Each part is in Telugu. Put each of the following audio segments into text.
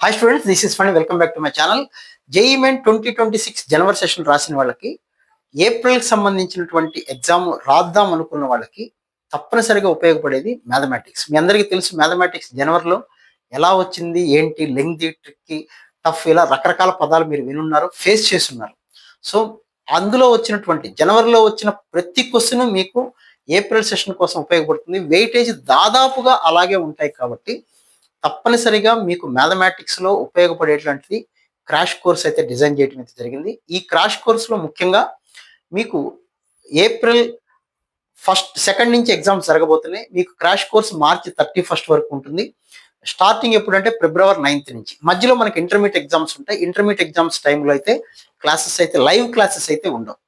Hi students, this is fund. Welcome back to my channel. JEE main 2026 January session రాసిన వాళ్ళకి ఏప్రిల్కి సంబంధించినటువంటి ఎగ్జామ్ రాద్దాం అనుకున్న వాళ్ళకి తప్పనిసరిగా ఉపయోగపడేది మ్యాథమెటిక్స్. మీ అందరికీ తెలుసు మ్యాథమెటిక్స్ జనవరిలో ఎలా వచ్చింది, ఏంటి, లెంగ్తీ, ట్రిక్కి, టఫ్, ఇలా రకరకాల పదాలు మీరు వినున్నారు, ఫేస్ చేస్తున్నారు. సో అందులో వచ్చినటువంటి జనవరిలో వచ్చిన ప్రతి క్వశ్చన్ మీకు ఏప్రిల్ సెషన్ కోసం ఉపయోగపడుతుంది. వెయిటేజ్ దాదాపుగా అలాగే ఉంటాయి కాబట్టి తప్పనిసరిగా మీకు మ్యాథమెటిక్స్లో ఉపయోగపడేటువంటిది క్రాష్ కోర్స్ అయితే డిజైన్ చేయడం అయితే జరిగింది. ఈ క్రాష్ కోర్సులో ముఖ్యంగా మీకు ఏప్రిల్ సెకండ్ నుంచి ఎగ్జామ్స్ జరగబోతున్నాయి. మీకు క్రాష్ కోర్స్ మార్చి 31 వరకు ఉంటుంది. స్టార్టింగ్ ఎప్పుడంటే ఫిబ్రవరి 9 నుంచి. మధ్యలో మనకి ఇంటర్మీడియట్ ఎగ్జామ్స్ ఉంటాయి. ఇంటర్మీడియట్ ఎగ్జామ్స్ టైంలో అయితే క్లాసెస్ అయితే లైవ్ క్లాసెస్ అయితే ఉండవు.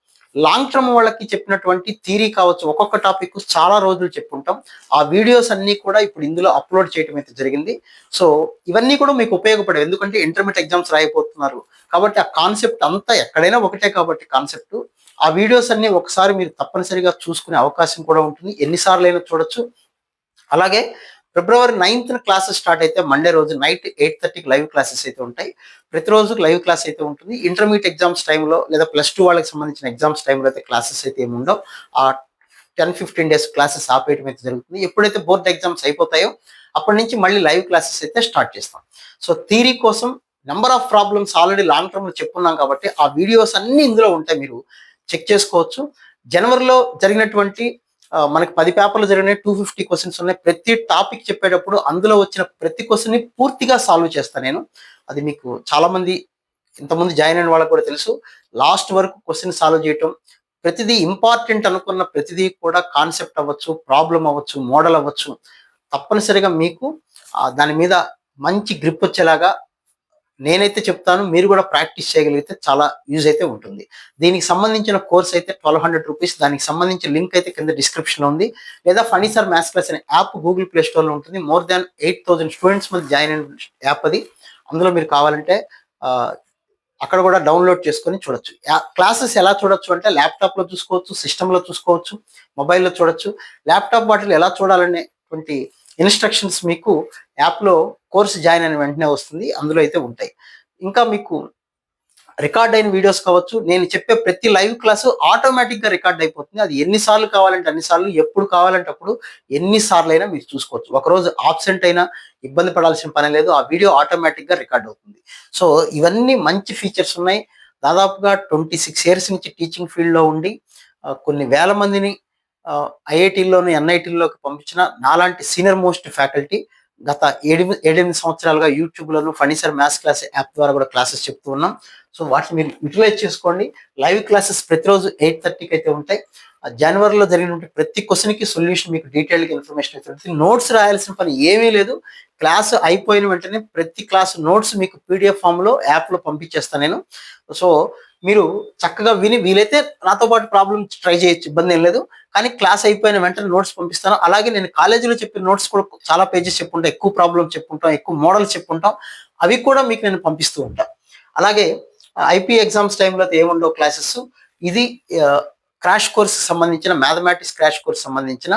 లాంగ్ టర్మ్ వాళ్ళకి చెప్పినటువంటి థియరీ కావచ్చు, ఒక్కొక్క టాపిక్ చాలా రోజులు చెప్పుకుంటాం. ఆ వీడియోస్ అన్నీ కూడా ఇప్పుడు ఇందులో అప్లోడ్ చేయడం అయితే జరిగింది. సో ఇవన్నీ కూడా మీకు ఉపయోగపడేవి, ఎందుకంటే ఇంటర్మీడియట్ ఎగ్జామ్స్ రాయిపోతున్నారు కాబట్టి ఆ కాన్సెప్ట్ అంతా ఎక్కడైనా ఒకటే కాబట్టి కాన్సెప్ట్. ఆ వీడియోస్ అన్ని ఒకసారి మీరు తప్పనిసరిగా చూసుకునే అవకాశం కూడా ఉంటుంది. ఎన్నిసార్లు అయినా చూడొచ్చు. అలాగే ఫిబ్రవరి 9th క్లాసెస్ స్టార్ట్ అయితే మండే రోజు నైట్ 8:30కి లైవ్ క్లాసెస్ అయితే ఉంటాయి. ప్రతిరోజు లైవ్ క్లాస్ అయితే ఉంటుంది. ఇంటర్మీడియట్ ఎగ్జామ్స్ టైంలో లేదా +2 వాళ్ళకి సంబంధించిన ఎగ్జామ్స్ టైంలో అయితే క్లాసెస్ అయితే ఏమి ఉండవు. ఆ 10-15 డేస్ క్లాసెస్ ఆపేయడం అయితే జరుగుతుంది. ఎప్పుడైతే బోర్డ్ ఎగ్జామ్స్ అయిపోతాయో అప్పటి నుంచి మళ్ళీ లైవ్ క్లాసెస్ అయితే స్టార్ట్ చేస్తాం. సో థియరీ కోసం number of problems already long టర్మ్లో చెప్పుకున్నాం కాబట్టి ఆ వీడియోస్ అన్ని ఇందులో ఉంటాయి, మీరు చెక్ చేసుకోవచ్చు. జనవరిలో జరిగినటువంటి మనకి 10 పేపర్లు జరిగినాయి, 250 క్వశ్చన్స్ ఉన్నాయి. ప్రతి టాపిక్ చెప్పేటప్పుడు అందులో వచ్చిన ప్రతి క్వశ్చన్ని పూర్తిగా సాల్వ్ చేస్తాను నేను. అది మీకు చాలా మంది ఇంతకుముందు జాయిన్ అయిన వాళ్ళకి కూడా తెలుసు. లాస్ట్ వరకు క్వశ్చన్ సాల్వ్ చేయటం, ప్రతిదీ ఇంపార్టెంట్ అనుకున్న ప్రతిదీ కూడా కాన్సెప్ట్ అవ్వచ్చు, ప్రాబ్లం అవ్వచ్చు, మోడల్ అవ్వచ్చు, తప్పనిసరిగా మీకు దాని మీద మంచి గ్రిప్ వచ్చేలాగా నేనైతే చెప్తాను. మీరు కూడా ప్రాక్టీస్ చేయగలిగితే చాలా యూజ్ అయితే ఉంటుంది. దీనికి సంబంధించిన కోర్స్ అయితే 1200 రూపీస్. దానికి సంబంధించిన లింక్ అయితే కింద డిస్క్రిప్షన్లో ఉంది. లేదా ఫణిసార్ మ్యాథ్స్ క్లాస్ అనే యాప్ గూగుల్ ప్లే స్టోర్లో ఉంటుంది. మోర్ దాన్ 8000 స్టూడెంట్స్ మధ్య జాయిన్ అయిన యాప్ అది. అందులో మీరు కావాలంటే అక్కడ కూడా డౌన్లోడ్ చేసుకొని చూడొచ్చు. క్లాసెస్ ఎలా చూడొచ్చు అంటే ల్యాప్టాప్లో చూసుకోవచ్చు, సిస్టంలో చూసుకోవచ్చు, మొబైల్లో చూడొచ్చు. ల్యాప్టాప్ వాటిలో ఎలా చూడాలనేటువంటి ఇన్స్ట్రక్షన్స్ మీకు యాప్లో కోర్సు జాయిన్ అయిన వెంటనే వస్తుంది, అందులో అయితే ఉంటాయి. ఇంకా మీకు రికార్డ్ అయిన వీడియోస్ కావచ్చు, నేను చెప్పే ప్రతి లైవ్ క్లాసు ఆటోమేటిక్గా రికార్డ్ అయిపోతుంది. అది ఎన్నిసార్లు కావాలంటే అన్నిసార్లు, ఎప్పుడు కావాలంటే అప్పుడు, ఎన్నిసార్లు అయినా మీరు చూసుకోవచ్చు. ఒకరోజు ఆబ్సెంట్ అయినా ఇబ్బంది పడాల్సిన పని లేదు, ఆ వీడియో ఆటోమేటిక్గా రికార్డ్ అవుతుంది. సో ఇవన్నీ మంచి ఫీచర్స్ ఉన్నాయి. దాదాపుగా 26 ఇయర్స్ నుంచి టీచింగ్ ఫీల్డ్లో ఉండి కొన్ని వేల మందిని ఐఐటీల్లోని, ఎన్ఐటీల్లోకి పంపించిన నాలాంటి సీనియర్ మోస్ట్ ఫ్యాకల్టీ గత 7-8 సంవత్సరాలుగా యూట్యూబ్లోను ఫణిసార్ మ్యాథ్స్ క్లాస్ యాప్ ద్వారా కూడా క్లాసెస్ చెప్తూ ఉన్నాం. సో వాటిని మీరు యూటిలైజ్ చేసుకోండి. లైవ్ క్లాసెస్ ప్రతిరోజు 8:30కి అయితే ఉంటాయి. జనవరిలో జరిగినటువంటి ప్రతి క్వశ్చన్కి సొల్యూషన్ మీకు డీటెయిల్గా ఇన్ఫర్మేషన్ అయితే ఉంటుంది. నోట్స్ రాయాల్సిన పని ఏమీ లేదు. క్లాస్ అయిపోయిన వెంటనే ప్రతి క్లాస్ నోట్స్ మీకు పీడిఎఫ్ ఫామ్లో యాప్లో పంపించేస్తాను నేను. సో మీరు చక్కగా విని వీలైతే నాతో పాటు ప్రాబ్లమ్ ట్రై చేయొచ్చు, ఇబ్బంది ఏం లేదు. కానీ క్లాస్ అయిపోయిన వెంటనే నోట్స్ పంపిస్తాను. అలాగే నేను కాలేజీలో చెప్పిన నోట్స్ కూడా చాలా పేజెస్ చెప్పుకుంటాం, ఎక్కువ ప్రాబ్లమ్ చెప్పుకుంటాం, ఎక్కువ మోడల్స్ చెప్పుకుంటాం, అవి కూడా మీకు నేను పంపిస్తూ ఉంటాను. అలాగే ఐపీ ఎగ్జామ్స్ టైంలో అయితే ఏముండవు క్లాసెస్. ఇది క్రాష్ కోర్స్ సంబంధించిన మ్యాథమెటిక్స్ క్రాష్ కోర్స్ సంబంధించిన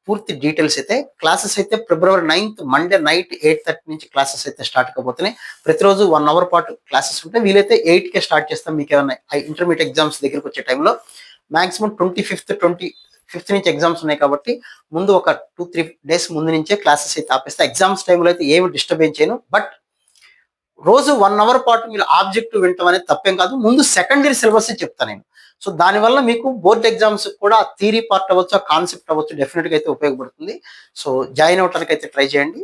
పూర్తి డీటెయిల్స్ అయితే. క్లాసెస్ అయితే ఫిబ్రవరి 9th మండే నైట్ 8:30 నుంచి క్లాసెస్ అయితే స్టార్ట్ కాబోతున్నాయి. ప్రతిరోజు 1 అవర్ పాటు క్లాసెస్ ఉంటాయి. వీలైతే 8కే స్టార్ట్ చేస్తాం. మీకు ఏమైనా ఇంటర్మీడియట్ ఎగ్జామ్స్ దగ్గరికి వచ్చే టైంలో మాక్సిమం 25th నుంచి ఎగ్జామ్స్ ఉన్నాయి కాబట్టి ముందు ఒక 2-3 డేస్ ముందు నుంచే క్లాసెస్ అయితే ఆపేస్తా. ఎగ్జామ్స్ టైంలో అయితే ఏమి డిస్టర్బెన్స్ చేయను. బట్ రోజు 1 అవర్ పాటు మీరు ఆబ్జెక్టివ్ వింటాం అనేది తప్పేం కాదు. ముందు సెకండరీ సిలబస్ చెప్తాను నేను. సో దానివల్ల మీకు బోర్డ్ ఎగ్జామ్స్ కూడా థియరీ పార్ట్ అవ్వచ్చు, ఆ కాన్సెప్ట్ అవ్వచ్చు, డెఫినెట్గా అయితే ఉపయోగపడుతుంది. సో జాయిన్ అవడానికి అయితే ట్రై చేయండి.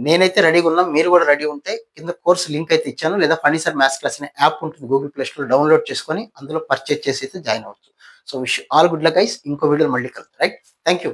నేనైతే రెడీగా ఉన్నాను, మీరు కూడా రెడీ ఉంటే కింద కోర్స్ లింక్ అయితే ఇచ్చాను. లేదా ఫణిసార్ మ్యాథ్స్ క్లాస్ అనే యాప్ ఉంటుంది, గూగుల్ ప్లే స్టోర్ డౌన్లోడ్ చేసుకొని అందులో పర్చేజ్ చేసి అయితే జాయిన్ అవ్వచ్చు. So wish all good luck guys. ఇంకో వీడియో మళ్ళీ కలుద్దాం. Right, thank you.